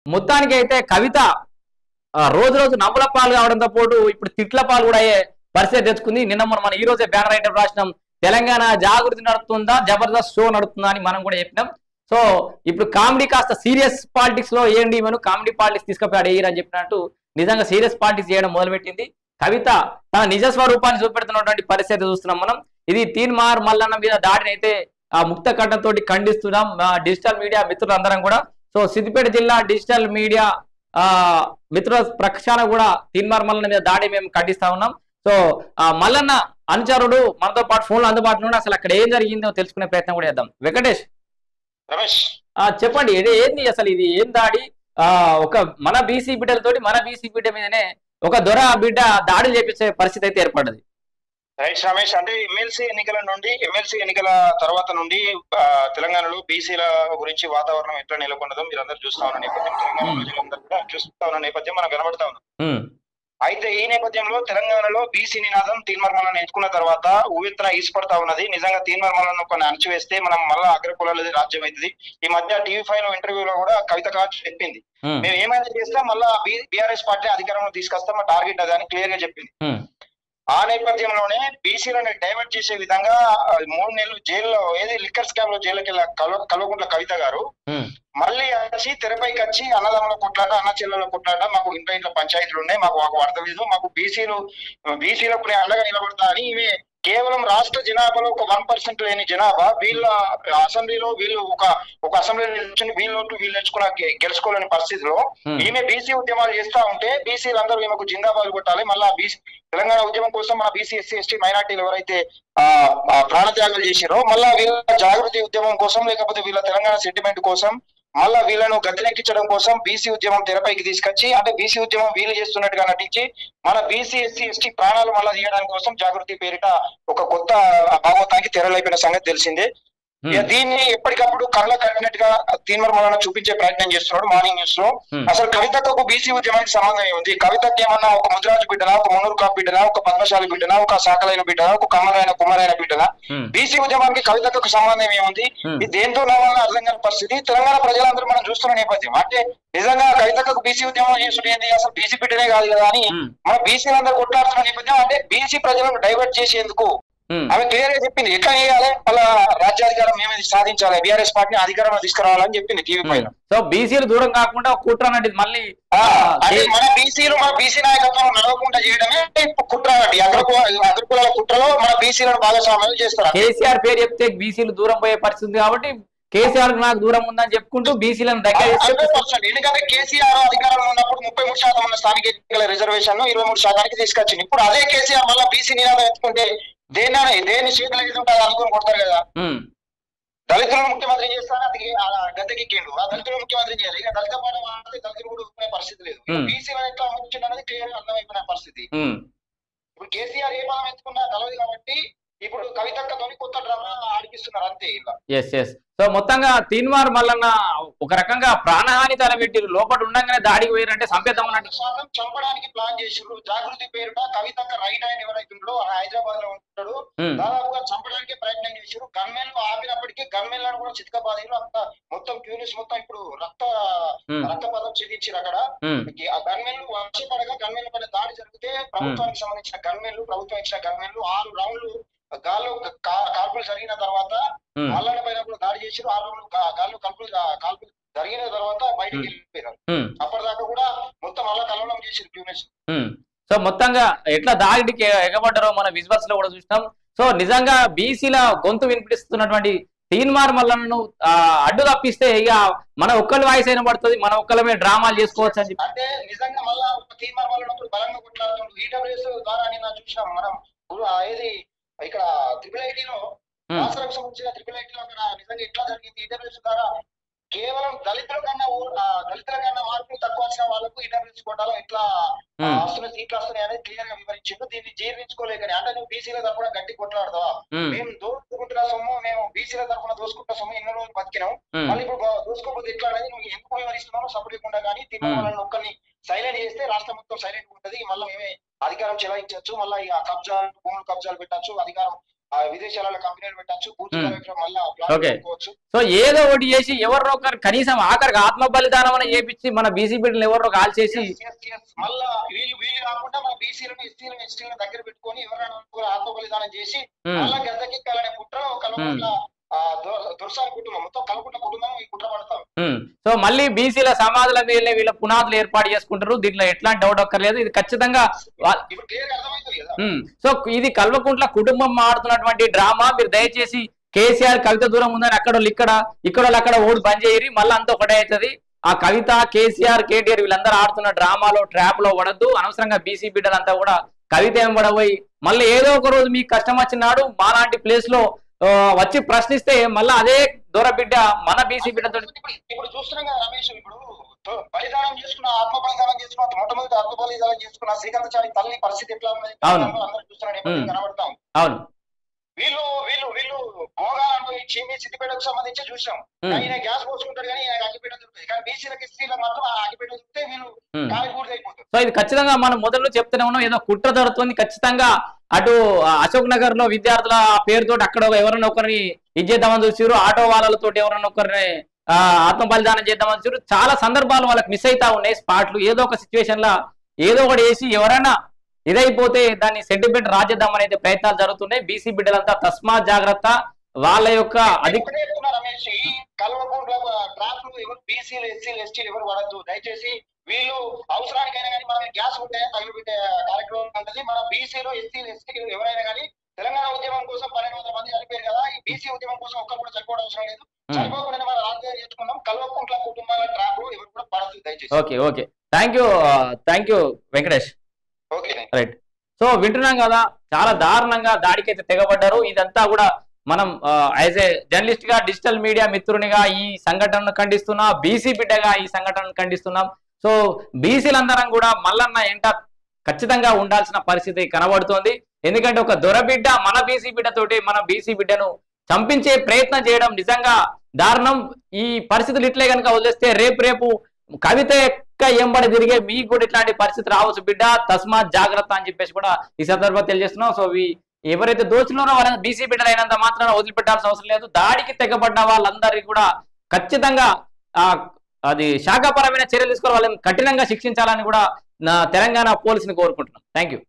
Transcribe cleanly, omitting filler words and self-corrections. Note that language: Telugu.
మొత్తానికి అయితే కవిత రోజు రోజు నవ్వుల పాలు కావడంతో పాటు ఇప్పుడు తిట్ల పాలు కూడా అయ్యే పరిస్థితి తెచ్చుకుంది. నిన్న మన ఈ రోజే బ్యానర్ ఐటమ్ రాసినాం, తెలంగాణ జాగృతి నడుస్తుందా జబర్దస్త్ షో నడుస్తుందా అని మనం కూడా చెప్పినాం. సో ఇప్పుడు కామెడీ కాస్త సీరియస్ పాలిటిక్స్ లో ఏంటి మనం కామెడీ పాలిటిక్స్ తీసుకుపోయాడు అని చెప్పినట్టు నిజంగా సీరియస్ పాలిటిక్స్ చేయడం మొదలుపెట్టింది. కవిత తన నిజ స్వరూపాన్ని చూపెడుతున్నటువంటి పరిస్థితి చూస్తున్నాం మనం. ఇది తీన్మార్ మల్లన్న మీద దాడిని అయితే ముక్త కంఠంతో ఖండిస్తున్నాం డిజిటల్ మీడియా మిత్రులందరం కూడా. సో సిద్దిపేట జిల్లా డిజిటల్ మీడియా మిత్రుల ప్రక్షాళన కూడా తీన్మార్ మల్లన్న మీద దాడి మేము ఖండిస్తా ఉన్నాం. సో మల్లన్న అనుచరుడు మనతో పాటు ఫోన్లో అందుబాటులో ఉండి అసలు అక్కడ ఏం జరిగిందో తెలుసుకునే ప్రయత్నం కూడా చేద్దాం. వెంకటేష్ చెప్పండి, ఏంది అసలు ఇది ఏం దాడి? ఒక మన బీసీ బిడ్డలతోటి మన బీసీ బిడ్డ మీదనే ఒక దొర బిడ్డ దాడులు చేపించే పరిస్థితి అయితే ఏర్పడ్డది. రైట్ రమేష్, అంటే ఎమ్మెల్సీ ఎన్నికల తర్వాత నుండి తెలంగాణలో బీసీల గురించి వాతావరణం ఎట్లా నెలకొన్నదో మీరు అందరూ చూస్తా ఉన్న నేపథ్యం, తెలంగాణ ప్రజలందరూ కూడా చూస్తా ఉన్న నేపథ్యం మనకు కనబడతా ఉంది. అయితే ఈ నేపథ్యంలో తెలంగాణలో బీసీ నినాదం తీన్మార్ మల్లన్న ఎత్తుకున్న తర్వాత ఉవ్వెత్తున ఈసిపడతా ఉన్నది. నిజంగా తీన్మార్ మల్లన్న కొన్ని అణచివేస్తే మనం మళ్ళా అగ్రకులాలది రాజ్యం అవుతుంది. ఈ మధ్య టీవీ5 లో ఇంటర్వ్యూలో కూడా కవిత చెప్పింది, మేము ఏమైనా చేస్తే మళ్ళా బీఆర్ఎస్ పార్టీ అధికారంలో తీసుకొస్తాం, మా టార్గెట్ అది అని క్లియర్ గా చెప్పింది. ఆ నేపథ్యంలోనే బీసీలను డైవర్ట్ చేసే విధంగా 3 నెలలు జైల్లో లిక్కర్ స్కామ్ లో జైలుకి కల్వకుంట్ల కవిత గారు మళ్ళీ వచ్చి తెరపైకి వచ్చి అన్నదమ్ముల కొట్లాట అన్న చెల్లెల కొట్లాట, మాకు ఇంట్లో పంచాయతీలు ఉన్నాయి, మాకు అర్థం లేదు, మాకు బీసీలకు అండగా నిలబడతా అని ఇవే కేవలం రాష్ట్ర జనాభాలో ఒక 1% లేని జనాభా వీళ్ళ అసెంబ్లీలో వీళ్ళు ఒక అసెంబ్లీలో నిల్చుని వీళ్ళు తెచ్చుకున్న గెలుచుకోలేని పరిస్థితిలో ఈమె బీసీ ఉద్యమాలు చేస్తా ఉంటే బీసీలందరూ ఈమెకు జిందాబాద్ కొట్టాలి, మళ్ళా తెలంగాణ ఉద్యమం కోసం మన బీసీ ఎస్సీ ఎస్టీ మైనార్టీలు ఎవరైతే ప్రాణత్యాగాలు చేశారో మళ్ళా వీళ్ళ జాగృతి ఉద్యమం కోసం లేకపోతే వీళ్ళ తెలంగాణ సెంటిమెంట్ కోసం మళ్ళా వీళ్ళను గద్దెనెక్కించడం కోసం బీసీ ఉద్యమం తెరపైకి తీసుకొచ్చి అంటే బీసీ ఉద్యమం వీలు చేస్తున్నట్టుగా నటించి మన బీసీ ఎస్సీ ఎస్టీ ప్రాణాలు మళ్ళా తీయడానికి కోసం జాగృతి పేరిట ఒక కొత్త భాగవతానికి తెరలేపిన సంగతి తెలిసిందే. దీన్ని ఎప్పటికప్పుడు కళ్ళ కట్టినట్టుగా తీన్మార్ మల్లన్న చూపించే ప్రయత్నం చేస్తున్నాడు మార్నింగ్ న్యూస్ లో. అసలు కవితకు బీసీ ఉద్యమానికి సంబంధం ఏముంది? కవితకి ఏమన్నా ఒక ముద్రాజు బిడ్డనా, ఒక మున్నూరు కాపు బిడ్డనా, ఒక పద్మశాలి బిడ్డనా, ఒక సాకలైన బిడ్డనా, ఒక కుమ్మరైన బిడ్డనా? బీసీ ఉద్యమానికి కవితకు సంబంధం ఏముంది? ఇది దేంతో నవ్వాలని అర్థం కాని పరిస్థితి తెలంగాణ ప్రజలందరూ మనం చూస్తున్న నేపథ్యం. అంటే నిజంగా కవితకు బీసీ ఉద్యమం చేసుడు ఏంది? అసలు బీసీ బిడ్డనే కాదు కదా అని మన బీసీలందరూ కొట్లాడుతున్న నేపథ్యం. అంటే బీసీ ప్రజలను డైవర్ట్ చేసేందుకు ఆమె క్లియర్ గా చెప్పింది, ఎట్లా చేయాలి, వాళ్ళ రాజ్యాధికారం మేమే సాధించాలి, బీఆర్ఎస్ పార్టీని అధికారంలో తీసుకురావాలని చెప్పింది టీవీ పైన. సో బీసీలు దూరం కాకుండా కుట్ర అన్నది మళ్ళీ మన బీసీ నాయకత్వం నడవకుండా చేయడమే కుట్ర అన్నట్టు. అగ్రకులాల కుట్రలో మన బీసీలను భాగస్వామ్యం చేస్తారు. కేసీఆర్ పేరు చెప్తే బీసీలు దూరం పోయే పరిస్థితి కాబట్టి కేసీఆర్ నాకు దూరం ఉందని చెప్పుకుంటూ బీసీలను దగ్గర. ఎందుకంటే కేసీఆర్ అధికారంలో ఉన్నప్పుడు 33% ఉన్న స్థానిక ఎన్నికల రిజర్వేషన్ 23% తీసుకొచ్చింది. ఇప్పుడు అదే కేసీఆర్ మళ్ళీ బీసీ నినాదం ఎత్తుకుంటే దేని చేతులు ఏది ఉంటుంది అనుకుని కొడతారు కదా. దళితులను ముఖ్యమంత్రి చేస్తాను అది గద్దెకెక్కిండు, ఆ దళితులను ముఖ్యమంత్రి చేయాలి. ఇక దళిత పాఠం ఆడితే దళితులు కూడా ఒప్పుకునే పరిస్థితి లేదు. బీసీలను ఎట్లా అమర్చింది అనేది క్లియర్ గా అర్థమైపోయిన పరిస్థితి. ఇప్పుడు కేసీఆర్ ఏ పదం ఎత్తుకున్నా తెలవదు కాబట్టి ఇప్పుడు కవితక్కతోని కొత్త డ్రామా ఆడిపిస్తున్నారు అంతే ఇలా. సో మొత్తంగా తీన్మార్ మల్లన్న ఒక రకంగా ప్రాణహాని తలపెట్టిరు, లోపల ఉండగానే దాడికి పోయారంటే సంపేద్దామన్నట్టు చంపడానికి ప్లాన్ చేసిరు. జాగృతి పేరుట కవితక్క రైట్ ఆయన ఎవరైతే ఉండో హైదరాబాద్ లో ఉంటాడు, దాదాపుగా చంపడానికి ప్రయత్నం చేసిరు. గన్మెన్లు ఆపినప్పటికీ గన్మెన్లను కూడా చితకబాదిరు. అంత మొత్తం క్యూనిస్ మొత్తం ఇప్పుడు రక్తపాతం చెల్లించారు అక్కడ. ఆ గన్మెన్లు వర్షపడగా గన్మెన్ల పైన దాడి జరిగితే ప్రభుత్వానికి సంబంధించిన ప్రభుత్వం ఇచ్చిన గన్మెన్లు 6 రౌండ్లు గాల్లో కాల్పులు జరిగిన తర్వాత మల్లన్న పైన కూడా దాడి చేసి 6 రౌండ్లు గాల్లో కాల్పులు జరిగిన తర్వాత బయటికి వెళ్ళిపోయారు. అప్పటిదాకా కూడా మొత్తం అలా కలవడం చేసి క్యూనిస్. సో మొత్తంగా ఎట్లా దాడికి ఎగబడ్డారో మన విజువల్స్ లో కూడా చూసినాం. సో నిజంగా బీసీల గొంతు వినిపిస్తున్నటువంటి తీన్మార్ మల్లన్నను అడ్డు తప్పిస్తే ఇక మన ఒక్కరి వాయిస్ అయినా పడుతుంది, మన ఒక్కలమే డ్రామాలు చేసుకోవచ్చు అని చెప్పి. అంటే నిజంగా మళ్ళా తీన్మార్ మల్లన్న బలంగా కొట్లాడుతుండ్రు. ఈడబ్ల్యూఎస్ ద్వారా నేను చూసినాం మనం ఏది ఇక్కడ IIIT లో రాష్ట్రానికి సంబంధించిన IIIT లో అక్కడ నిజంగా ఎట్లా జరిగింది ఈడబ్ల్యూఎస్ ద్వారా కేవలం దళితుల కన్నా మార్పులు తక్కువ వచ్చిన వాళ్ళకు ఈడబ్ల్యూఎస్ కోటాలో ఎట్లా వస్తున్నాయి సీట్లు వస్తున్నాయి అనేది క్లియర్ గా వివరించిండు. దీన్ని జీర్ణించుకోలేకని అంటే నువ్వు బీసీల తరఫున గట్టి కొట్లాడతావా, మేము దోసుకుంటున్న సొమ్ము, మేము బీసీల తరఫున దోసుకుంటున్న సొమ్ము ఎన్నో రోజులు బతికినాం, మళ్ళీ ఇప్పుడు దోసుకోకపోతే ఎట్లా అనేది నువ్వు ఎందుకు వివరిస్తున్నావు సపరేట్కుండా. కానీ తీర్మానాలను ఒక్కరిని సైలెంట్ చేస్తే రాష్ట్రం మొత్తం సైలెంట్ ఉంటుంది, మళ్ళీ మేమే అధికారం చెలాయించవచ్చు, మళ్ళీ భూములు కబ్జాలు పెట్టచ్చు, అధికారం విదేశాలలో కంపెనీలు పెట్టచ్చు, పూర్తిగా మళ్ళీ ఓకే. సో ఏదో ఒకటి చేసి ఎవరినో ఒకరు కనీసం ఆఖరికి ఆత్మ బలిదానం అని చేపించి మన బీసీ బిడ్డలు ఎవరినో కాల్ చేసి మళ్ళా వీళ్ళు కాకుండా మన బీసీలను ఎస్టీలను ఎస్టీలను దగ్గర పెట్టుకొని ఎవరైనా ఆత్మ బలిదానం చేసి మళ్ళా గద్దెక్కాలనే కుట్ర కలవకుండా దుర్సారి కుటుంబం మొత్తం కలవకుండా కుటుంబం ఈ కుట్ర పడతాం. సో మళ్ళీ బీసీల సమాధుల మీద వీళ్ళ పునాదులు ఏర్పాటు చేసుకుంటారు. దీంట్లో ఎట్లాంటి డౌట్ ఒక్కర్లేదు. ఇది ఖచ్చితంగా సో ఇది కల్వకుంట్ల కుటుంబం ఆడుతున్నటువంటి డ్రామా. మీరు దయచేసి కేసీఆర్ కవిత దూరం ఉందని అక్కడ అక్కడ ఓడి బంద్ చేయరి, మళ్ళీ అంతా ఒకటే అవుతుంది. ఆ కవిత, కేసీఆర్, కేటీఆర్ వీళ్ళందరూ ఆడుతున్న డ్రామాలో ట్రాప్ లో పడద్దు. అనవసరంగా బీసీ బిడ్డలంతా కూడా కవిత ఏం పడబోయి మళ్ళీ ఏదో ఒక రోజు మీకు కష్టం వచ్చినాడు మాలాంటి ప్లేస్ లో వచ్చి ప్రశ్నిస్తే మళ్ళీ అదే దొర బిడ్డ మన బీసీ బిడ్డతో ఇప్పుడు చూస్తున్నాం కదా రమేష్. ఇప్పుడు బలిదానం చేసుకున్న ఆత్మ బలిదానం చేసుకున్న మొట్టమొదటి ఆత్మ బలిదానం చేసుకున్న శ్రీకాంతచారి తల్లి పరిస్థితి ఎట్లా ఉన్నది అందరూ చూస్తున్నాడు, కనబడతాం. అవును, వీళ్ళు వీళ్ళు వీళ్ళు భోగా అనుభవించి మీ సిద్దిపేటకు సంబంధించి చూసాం. ఈయన గ్యాస్ పోసుకుంటాడు కానీ ఈయన అగ్గిపేట దొరుకుతుంది, కానీ బీసీలకు స్త్రీలకు మాత్రం ఆ అగ్గిపేట దొరికితే వీళ్ళు కాలికూడదు అయిపోతుంది. సో ఇది ఖచ్చితంగా మనం మొదలు చెప్తూనే ఉన్నాం, ఏదో కుట్ర జరుగుతుంది. ఖచ్చితంగా అటు అశోక్ నగర్ లో విద్యార్థుల పేరుతో అక్కడ ఎవరైనా ఒకరిని ఇచ్చేద్దామని చూసారు, ఆటో వాళ్ళతో ఎవరైనా ఒకరిని ఆత్మ బలిదానం చేద్దామని చూసారు. చాలా సందర్భాలు వాళ్ళకి మిస్ అవుతా ఉన్నాయి స్పాట్లు. ఏదో ఒక సిచ్యువేషన్ లా ఏదో ఒకటి వేసి ఎవరైనా ఇదైపోతే దాన్ని సెంటిమెంట్ రాజేద్దామని అయితే ప్రయత్నాలు జరుగుతున్నాయి. బీసీ బిడ్డలంతా తస్మాత్ జాగ్రత్త. వాళ్ళ యొక్క రమేష్ బీసీలు ఎస్సీలు ఎస్టీలు ఎవరు పడద్దు దయచేసి. వీళ్ళు అవసరానికైనా కానీ మనం గ్యాస్ ఉంటే తగిలిపెట్టే కార్యక్రమం ఉంటుంది. మన బీసీలు ఎస్సీలు ఎస్టీలు ఎవరైనా కానీ తెలంగాణ ఉద్యమం కోసం 1200 మంది చనిపోయారు కదా, ఈ బీసీ ఉద్యమం కోసం ఒక్కరు కూడా చనిపోవడం అవసరం లేదు. చనిపోకుండా మనం రాజకీయం చేసుకున్నాం. కల్వకుంట్ల కుటుంబాల ట్రాప్ లో ఎవరు కూడా పడద్దు దయచేసి. Okay. Thank you Venkatesh. Right. So వింటున్నాం కదా, చాలా దారుణంగా దాడికైతే తెగబడ్డారు. ఇదంతా కూడా మనం యాజ్ ఏ జర్నలిస్ట్ గా, డిజిటల్ మీడియా మిత్రునిగా ఈ సంఘటనను ఖండిస్తున్నా, బీసీ బిడ్డగా ఈ సంఘటనను ఖండిస్తున్నాం. సో బీసీలందరం కూడా మల్లన్న ఎంట ఖచ్చితంగా ఉండాల్సిన పరిస్థితి కనబడుతోంది. ఎందుకంటే ఒక దొరబిడ్డ మన బీసీ బిడ్డతోటి మన బీసీ బిడ్డను చంపించే ప్రయత్నం చేయడం నిజంగా దారుణం. ఈ పరిస్థితులు ఇట్లే కనుక వదిలేస్తే రేపు కవిత ఎంబడి తిరిగే మీకు కూడా ఇట్లాంటి పరిస్థితి రావచ్చు బిడ్డ, తస్మాత్ జాగ్రత్త అని చెప్పేసి కూడా ఈ సందర్భంగా తెలియజేస్తున్నాం. సో ఎవరైతే దోచున్నారో వాళ్ళ బీసీ బిడ్డలు అయినంత మాత్రాన వదిలిపెట్టాల్సిన అవసరం లేదు. దాడికి తెగబడ్డ వాళ్ళందరికీ కూడా ఖచ్చితంగా అది శాఖాపరమైన చర్యలు తీసుకొని వాళ్ళని కఠినంగా శిక్షించాలని కూడా తెలంగాణ పోలీసుని కోరుకుంటున్నాం. Thank you.